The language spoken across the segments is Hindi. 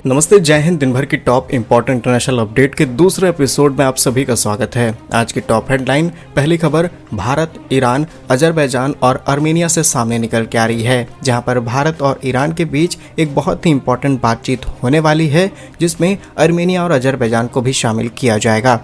नमस्ते, जय हिंद। दिन भर की टॉप इंपॉर्टेंट इंटरनेशनल अपडेट के दूसरे एपिसोड में आप सभी का स्वागत है। आज की टॉप हेडलाइन, पहली खबर, भारत, ईरान, अजरबैजान और आर्मेनिया से सामने निकल के आ रही है, जहां पर भारत और ईरान के बीच एक बहुत ही इंपॉर्टेंट बातचीत होने वाली है, जिसमें आर्मेनिया और अजरबैजान को भी शामिल किया जाएगा।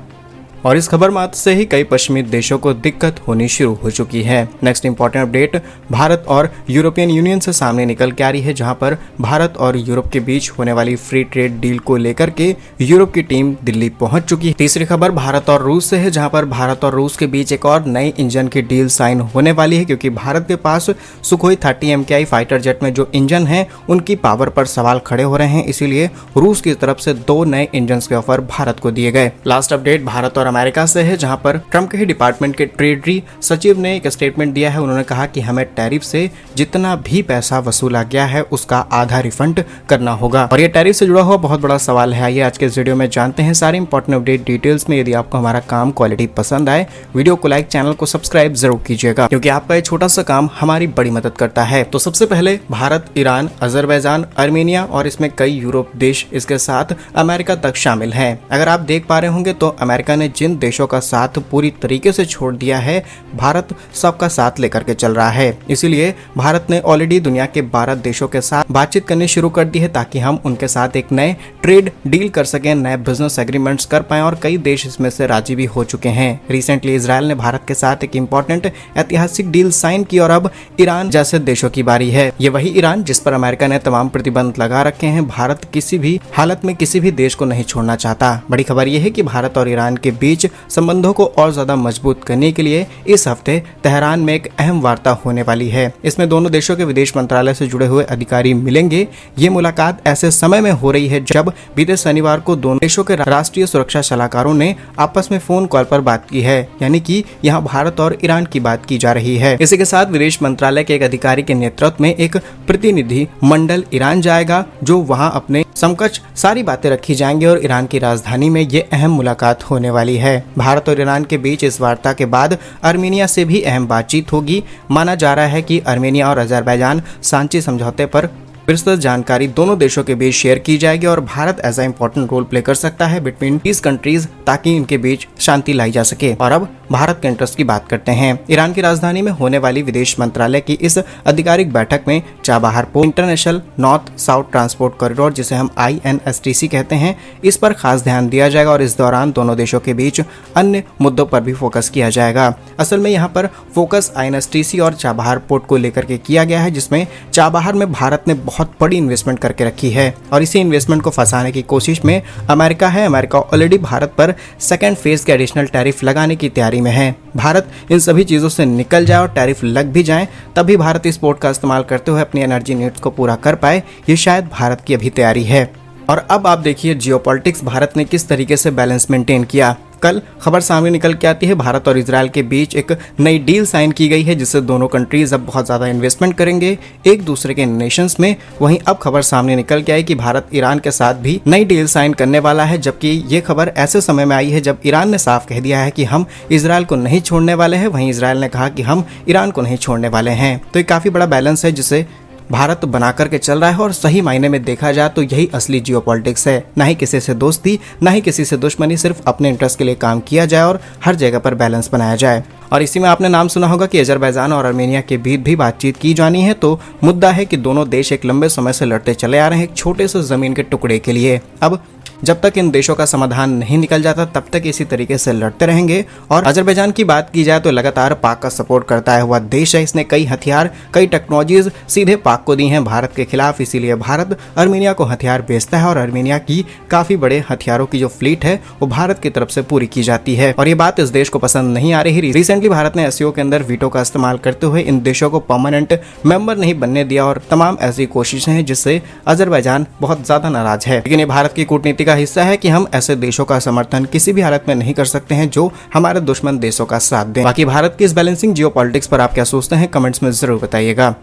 और इस खबर मात्र से ही कई पश्चिमी देशों को दिक्कत होनी शुरू हो चुकी है। नेक्स्ट इंपॉर्टेंट अपडेट, भारत और यूरोपियन यूनियन से सामने निकल के आ रही है, जहां पर भारत और यूरोप के बीच होने वाली फ्री ट्रेड डील को लेकर के यूरोप की टीम दिल्ली पहुंच चुकी है। तीसरी खबर भारत और रूस से है, जहां पर भारत और रूस के बीच एक और नए इंजन की डील साइन होने वाली है, क्योंकि भारत के पास सुखोई 30 MKI फाइटर जेट में जो इंजन है उनकी पावर पर सवाल खड़े हो रहे हैं, इसीलिए रूस की तरफ से 2 नए इंजन के ऑफर भारत को दिए गए। लास्ट अपडेट भारत और अमेरिका से है, जहां पर ट्रंप के ही डिपार्टमेंट के ट्रेजरी सचिव ने एक स्टेटमेंट दिया है। उन्होंने कहा कि हमें टैरिफ से जितना भी पैसा वसूला गया है उसका आधा रिफंड करना होगा। और ये टैरिफ से जुड़ा हुआ बहुत बड़ा सवाल है। आइए आज के इस वीडियो में जानते हैं सारी इंपॉर्टेंट अपडेट डिटेल्स में। यदि आपको हमारा काम क्वालिटी पसंद आए, वीडियो को लाइक, चैनल को सब्सक्राइब जरूर कीजिएगा, क्योंकि आपका ये छोटा सा काम हमारी बड़ी मदद करता है। तो सबसे पहले भारत, ईरान, अजरबैजान, आर्मेनिया और इसमें कई यूरोप देश, इसके साथ अमेरिका तक शामिल है। अगर आप देख पा रहे होंगे तो अमेरिका ने जिन देशों का साथ पूरी तरीके से छोड़ दिया है, भारत सबका साथ लेकर के चल रहा है। इसीलिए भारत ने ऑलरेडी दुनिया के 12 देशों के साथ बातचीत करनी शुरू कर दी है, ताकि हम उनके साथ एक नए ट्रेड डील कर सकें, नए बिजनेस एग्रीमेंट्स कर पाए, और कई देश इसमें से राजी भी हो चुके हैं। रिसेंटली इजराइल ने भारत के साथ एक इंपॉर्टेंट ऐतिहासिक डील साइन की, और अब ईरान जैसे देशों की बारी है। ये वही ईरान जिस पर अमेरिका ने तमाम प्रतिबंध लगा रखे हैं। भारत किसी भी हालत में किसी भी देश को नहीं छोड़ना चाहता। बड़ी खबर यह है कि भारत और ईरान के बीच संबंधों को और ज्यादा मजबूत करने के लिए इस हफ्ते तेहरान में एक अहम वार्ता होने वाली है। इसमें दोनों देशों के विदेश मंत्रालय से जुड़े हुए अधिकारी मिलेंगे। ये मुलाकात ऐसे समय में हो रही है जब बीते शनिवार को दोनों देशों के राष्ट्रीय सुरक्षा सलाहकारों ने आपस में फोन कॉल पर बात की है, यानी कि यहाँ भारत और ईरान की बात की जा रही है। इसी के साथ विदेश मंत्रालय के एक अधिकारी के नेतृत्व में एक प्रतिनिधि मंडल ईरान जाएगा, जो वहाँ अपने समकक्ष सारी बातें रखी जाएंगी और ईरान की राजधानी में ये अहम मुलाकात होने वाली है। भारत और ईरान के बीच इस वार्ता के बाद आर्मेनिया से भी अहम बातचीत होगी। माना जा रहा है कि आर्मेनिया और अजरबैजान सांची समझौते पर विस्तृत जानकारी दोनों देशों के बीच शेयर की जाएगी, और Bharat as a important role play कर सकता है बिटवीन दीज कंट्रीज, ताकि इनके बीच शांति लाई जा सके। और अब भारत के इंटरेस्ट की बात करते हैं। ईरान की राजधानी में होने वाली विदेश मंत्रालय की इस आधिकारिक बैठक में Chabahar port international north south transport corridor, जिसे हम INSTC कहते हैं, इस पर खास ध्यान दिया जाएगा, और इस दौरान दोनों देशों के बीच अन्य मुद्दों पर भी फोकस किया जाएगा। असल में यहाँ पर फोकस INSTC और चाबहार पोर्ट को लेकर के किया गया है, जिसमें चाबहार में भारत ने बहुत बड़ी इन्वेस्टमेंट करके रखी है, और इसी इन्वेस्टमेंट को फंसाने की कोशिश में अमेरिका है। अमेरिका ऑलरेडी भारत पर सेकेंड फेज के एडिशनल टैरिफ लगाने की तैयारी में है। भारत इन सभी चीजों से निकल जाए और टैरिफ लग भी जाए, तभी भारत इस पोर्ट का इस्तेमाल करते हुए अपनी एनर्जी नीड्स को पूरा कर पाए। ये शायद भारत की अभी तैयारी है। और अब आप देखिए जियोपॉलिटिक्स, भारत ने किस तरीके से बैलेंस मेंटेन किया। कल खबर सामने निकल के आती है, भारत और इजराइल के बीच एक नई डील साइन की गई है, जिससे दोनों कंट्रीज अब बहुत ज़्यादा इन्वेस्टमेंट करेंगे एक दूसरे के नेशंस में। वहीं अब खबर सामने निकल के आई कि भारत ईरान के साथ भी नई डील साइन करने वाला है, जबकि ये खबर ऐसे समय में आई है जब ईरान ने साफ कह दिया है कि हम इजराइल को नहीं छोड़ने वाले हैं। वहीं इजराइल ने कहा कि हम ईरान को नहीं छोड़ने वाले हैं। तो ये काफ़ी बड़ा बैलेंस है जिसे भारत बना करके चल रहा है, और सही मायने में देखा जाए तो यही असली जियोपॉलिटिक्स है। ना ही किसी से दोस्ती, ना ही किसी से दुश्मनी, सिर्फ अपने इंटरेस्ट के लिए काम किया जाए और हर जगह पर बैलेंस बनाया जाए। और इसी में आपने नाम सुना होगा कि अजरबैजान और आर्मेनिया के बीच भी बातचीत की जानी है। तो मुद्दा है कि दोनों देश एक लंबे समय से लड़ते चले आ रहे हैं एक छोटे से जमीन के टुकड़े के लिए। अब जब तक इन देशों का समाधान नहीं निकल जाता, तब तक इसी तरीके से लड़ते रहेंगे। और अजरबैजान की बात की जाए तो लगातार पाक का सपोर्ट करता हुआ देश है। इसने कई हथियार, कई टेक्नोलॉजीज सीधे पाक को दी हैं भारत के खिलाफ। इसीलिए भारत आर्मेनिया को हथियार बेचता है, और आर्मेनिया की काफी बड़े हथियारों की जो फ्लीट है वो भारत की तरफ से पूरी की जाती है। और ये बात इस देश को पसंद नहीं आ रही। रिसेंटली भारत ने SCO के अंदर वीटो का इस्तेमाल करते हुए इन देशों को परमानेंट मेंबर नहीं बनने दिया, और तमाम ऐसी कोशिशें हैं जिससे अजरबैजान बहुत ज्यादा नाराज है। लेकिन ये भारत की कूटनीति का हिस्सा है कि हम ऐसे देशों का समर्थन किसी भी हालत में नहीं कर सकते हैं जो हमारे दुश्मन देशों का साथ दें। बाकी भारत की इस बैलेंसिंग जियोपॉलिटिक्स पर आप क्या सोचते हैं, कमेंट्स में जरूर बताइएगा।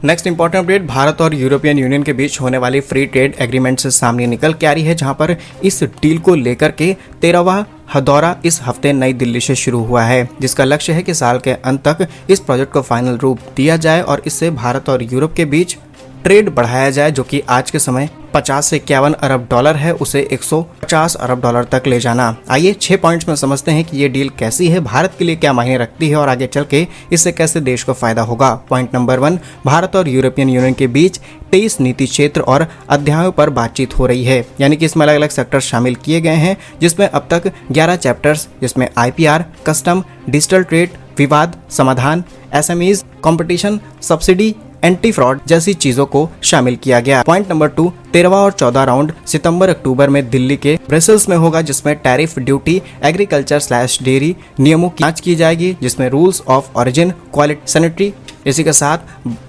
नेक्स्ट इंपॉर्टेंट अपडेट, भारत और यूरोपियन यूनियन के बीच होने वाली फ्री ट्रेड एग्रीमेंट से सामने निकल के आ रही है, जहां पर इस डील को लेकर के 13वां दौरा इस हफ्ते नई दिल्ली से शुरू हुआ है, जिसका लक्ष्य है कि साल के अंत तक इस प्रोजेक्ट को फाइनल रूप दिया जाए और इससे भारत और यूरोप के बीच ट्रेड बढ़ाया जाए, जो कि आज के समय 50 से 51 अरब डॉलर है उसे 150 अरब डॉलर तक ले जाना। आइए 6 पॉइंट्स में समझते हैं कि ये डील कैसी है, भारत के लिए क्या मायने रखती है और आगे चल के इससे कैसे देश को फायदा होगा। पॉइंट नंबर 1, भारत और यूरोपियन यूनियन के बीच 23 नीति क्षेत्र और अध्यायों पर बातचीत हो रही है, यानी कि इसमें अलग अलग सेक्टर शामिल किए गए हैं, जिसमें अब तक 11 चैप्टर्स, जिसमें IPR, कस्टम, डिजिटल ट्रेड, विवाद समाधान, SMEs, competition, subsidy, anti fraud जैसी चीजों को शामिल किया गया। पॉइंट नंबर 2, 13वां और 14 राउंड सितंबर-अक्टूबर में दिल्ली के ब्रसेल्स में होगा, जिसमें टैरिफ, ड्यूटी, एग्रीकल्चर/डेयरी नियमों की जांच की जाएगी, जिसमें rules of origin, quality, sanitary, इसी के साथ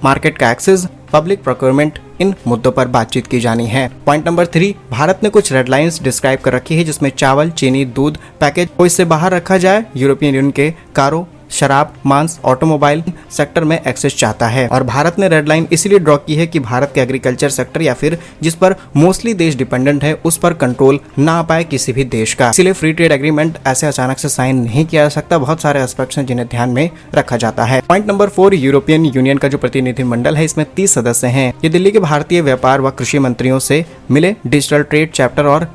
मार्केट का एक्सेस, पब्लिक प्रोक्योरमेंट, इन मुद्दों पर बातचीत की जानी है। पॉइंट नंबर 3, भारत ने कुछ रेड लाइंस डिस्क्राइब कर रखी है, जिसमें चावल, चीनी, दूध पैकेज को इससे बाहर रखा जाए। यूरोपियन यूनियन के कारों, शराब, मांस, ऑटोमोबाइल सेक्टर में एक्सेस चाहता है और भारत ने रेड लाइन इसलिए ड्रॉ की है कि भारत के एग्रीकल्चर सेक्टर या फिर जिस पर मोस्टली देश डिपेंडेंट है उस पर कंट्रोल ना आ पाए किसी भी देश का। इसलिए फ्री ट्रेड एग्रीमेंट ऐसे अचानक से साइन नहीं किया जा सकता, बहुत सारे एस्पेक्ट्स हैं जिन्हें ध्यान में रखा जाता है। पॉइंट नंबर 4, यूरोपियन यूनियन का जो प्रतिनिधिमंडल है इसमें 30 सदस्य हैं। ये दिल्ली के भारतीय व्यापार व कृषि मंत्रियों से मिले। डिजिटल ट्रेड चैप्टर और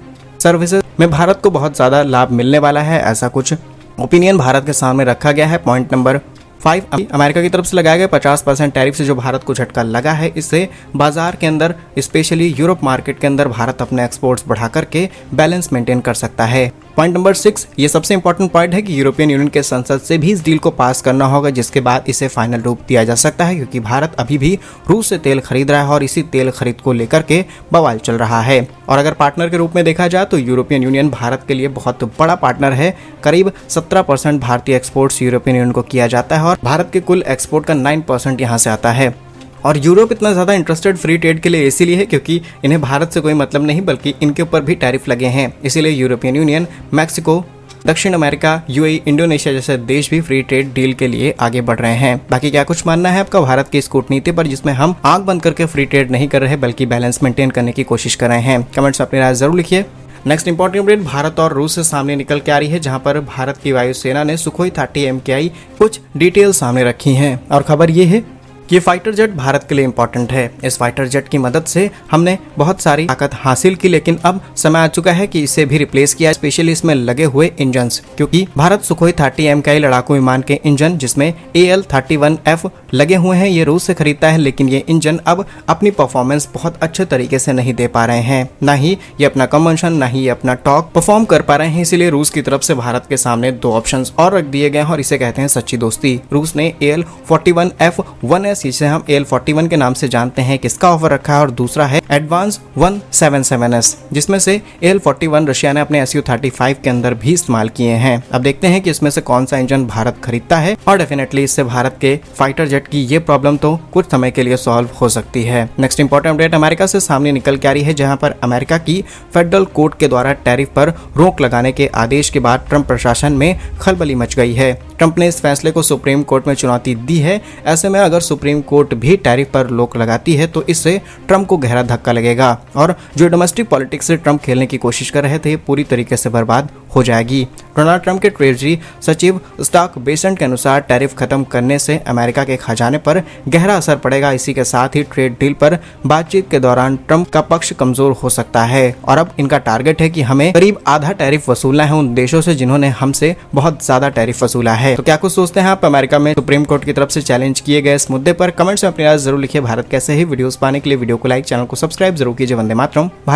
सर्विसेज में भारत को बहुत ज्यादा लाभ मिलने वाला है, ऐसा कुछ ओपिनियन भारत के सामने रखा गया है। पॉइंट नंबर 5, अमेरिका की तरफ से लगाए गए 50% टैरिफ से जो भारत को झटका लगा है, इससे बाजार के अंदर स्पेशली यूरोप मार्केट के अंदर भारत अपने एक्सपोर्ट्स बढ़ा करके बैलेंस मेंटेन कर सकता है। पॉइंट नंबर 6, ये सबसे इंपॉर्टेंट पॉइंट है कि यूरोपियन यूनियन के संसद से भी इस डील को पास करना होगा, जिसके बाद इसे फाइनल रूप दिया जा सकता है, क्योंकि भारत अभी भी रूस से तेल खरीद रहा है और इसी तेल खरीद को लेकर के बवाल चल रहा है। और अगर पार्टनर के रूप में देखा जाए तो यूरोपियन यूनियन भारत के लिए बहुत बड़ा पार्टनर है। करीब 17% भारतीय एक्सपोर्ट्स यूरोपियन यूनियन को किया जाता है और भारत के कुल एक्सपोर्ट का 9% यहाँ से आता है। और यूरोप इतना ज़्यादा इंटरेस्टेड फ्री ट्रेड के लिए इसीलिए है क्योंकि इन्हें भारत से कोई मतलब नहीं, बल्कि इनके ऊपर भी टैरिफ लगे हैं। इसीलिए यूरोपियन यूनियन, मैक्सिको, दक्षिण अमेरिका, UAE, इंडोनेशिया जैसे देश भी फ्री ट्रेड डील के लिए आगे बढ़ रहे हैं। बाकी क्या कुछ मानना है आपका भारत की इस कूटनीति पर, जिसमें हम आंख बंद करके फ्री ट्रेड नहीं कर रहे बल्कि बैलेंस मेंटेन करने की कोशिश कर रहे हैं? कमेंट्स में अपनी राय जरूर लिखिए। नेक्स्ट इंपॉर्टेंट अपडेट भारत और रूस से सामने निकल के आ रही है, जहां पर भारत की वायुसेना ने सुखोई 30 MKI कुछ डिटेल सामने रखी हैं और खबर ये है ये फाइटर जेट भारत के लिए इंपॉर्टेंट है। इस फाइटर जेट की मदद से हमने बहुत सारी ताकत हासिल की, लेकिन अब समय आ चुका है कि इसे भी रिप्लेस किया, स्पेशली इसमें लगे हुए इंजन्स, क्योंकि भारत सुखोई 30 MKI लड़ाकू विमान के इंजन जिसमें AL-31F लगे हुए हैं, ये रूस से खरीदता है, लेकिन ये इंजन अब अपनी परफॉर्मेंस बहुत अच्छे तरीके से नहीं दे पा रहे हैं। ना ही ये अपना कंबंशन, ना ही ये अपना टॉर्क परफॉर्म कर पा रहे हैं। इसीलिए रूस की तरफ से भारत के सामने 2 ऑप्शंस और रख दिए गए हैं और इसे कहते हैं सच्ची दोस्ती। रूस ने AL-41F-1S, जिसे हम AL-41 के नाम से जानते हैं, किसका ऑफर रखा है, और दूसरा है एडवांस 177S, जिसमें से AL-41 रशिया ने अपने Su-35 के अंदर भी इस्तेमाल किए हैं। अब देखते हैं कि इसमें से कौन सा इंजन भारत खरीदता है और डेफिनेटली इससे भारत के फाइटर जेट की ये प्रॉब्लम तो कुछ समय के लिए सॉल्व हो सकती है। नेक्स्ट इंपॉर्टेंट अपडेट अमेरिका से सामने निकल के आ रही है, जहां पर अमेरिका की फेडरल कोर्ट के द्वारा टैरिफ पर रोक लगाने के आदेश के बाद ट्रंप प्रशासन में खलबली मच गई है। ट्रंप ने इस फैसले को सुप्रीम कोर्ट में चुनौती दी है। ऐसे में अगर सुप्रीम कोर्ट भी टैरिफ पर रोक लगाती है तो इससे ट्रंप को गहरा धक्का लगेगा और जो डोमेस्टिक पॉलिटिक्स से ट्रंप खेलने की कोशिश कर रहे थे पूरी तरीके से बर्बाद हो जाएगी। डोनाल्ड ट्रंप के ट्रेजरी सचिव स्टॉक बेसेंट के अनुसार टैरिफ खत्म करने से अमेरिका के खजाने पर गहरा असर पड़ेगा। इसी के साथ ही ट्रेड डील पर बातचीत के दौरान ट्रंप का पक्ष कमजोर हो सकता है और अब इनका टारगेट है कि हमें करीब आधा टैरिफ वसूलना है उन देशों से जिन्होंने हमसे बहुत ज्यादा टैरिफ वसूला है। तो क्या कुछ सोचते हैं आप अमेरिका में सुप्रीम कोर्ट की तरफ से चैलेंज किए गए इस मुद्दे पर? कमेंट्स में अपनी राय जरूर लिखिए। भारत कैसे ही वीडियोस पाने के लिए वीडियो को लाइक, चैनल को सब्सक्राइब जरूर कीजिए। वंदे मातरम। भारत